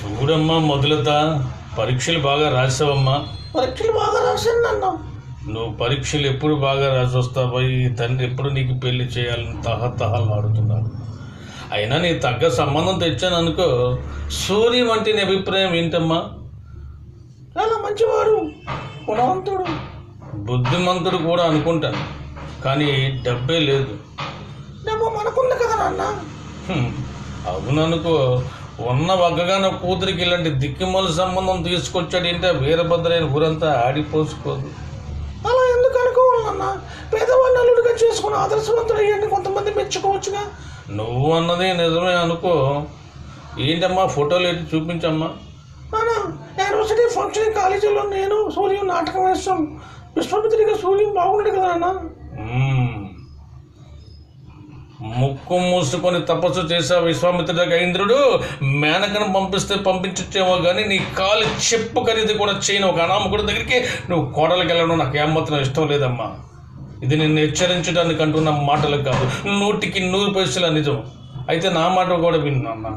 చూడమ్మా మొదలత పరీక్షలు బాగా రాసావమ్మా. పరీక్షలు బాగా రాశాను నాన్న. నువ్వు పరీక్షలు ఎప్పుడు బాగా రాసి వస్తావా? ఈ తండ్రి ఎప్పుడు నీకు పెళ్లి చేయాలని తహతహలాడుతున్నాడు. అయినా నీ తగ్గ సంబంధం తెచ్చాను అనుకో. సూర్య వంటి నీ అభిప్రాయం ఏంటమ్మా? చాలా మంచివాడు, గుణవంతుడు, బుద్ధిమంతుడు కూడా అనుకుంటాను, కానీ డబ్బే లేదు. డబ్బు మనకుంది కదా నాన్న. అవుననుకో. ఉన్న వగ్గగాన కూతురికి ఇలాంటి దిక్కుమల సంబంధం తీసుకొచ్చాడంటే వీరభద్రైన ఊరంతా ఆడిపోసుకోదు. అలా ఎందుకు అనుకోవాలి నాన్న? పేదవాడిని అల్లుడిగా చేసుకుని ఆదర్శవంతుడు అయ్యాన్ని కొంతమంది మెచ్చుకోవచ్చుగా. నువ్వు అన్నది నిజమే అనుకో. ఏంటమ్మా ఫోటోలు ఏంటి చూపించమ్మా. నాన్న, యూనివర్సిటీ ఫంక్షన్ కాలేజీలో నేను సూర్యం నాటకం వేస్తాం. విశ్వామిత్రుడిగా సూర్యం బాగుండడు కదా నాన్న. ముక్కు మూసుకొని తపస్సు చేసా విశ్వామిత్రుడిగా ఇంద్రుడు. మేనకను పంపిస్తే పంపించచ్చేమో కానీ నీ కాలు చెప్పు ఖరీదు కూడా చేయను ఒక అనామకుడి దగ్గరికి నువ్వు కోడలికి వెళ్ళడం నాకు ఏమాత్రం ఇష్టం లేదమ్మా. ఇది నిన్ను హెచ్చరించడానికి అంటున్న మాటలు కాదు, 100కి 100 పైసల నిజం. అయితే నా మాట కూడా విను అన్న.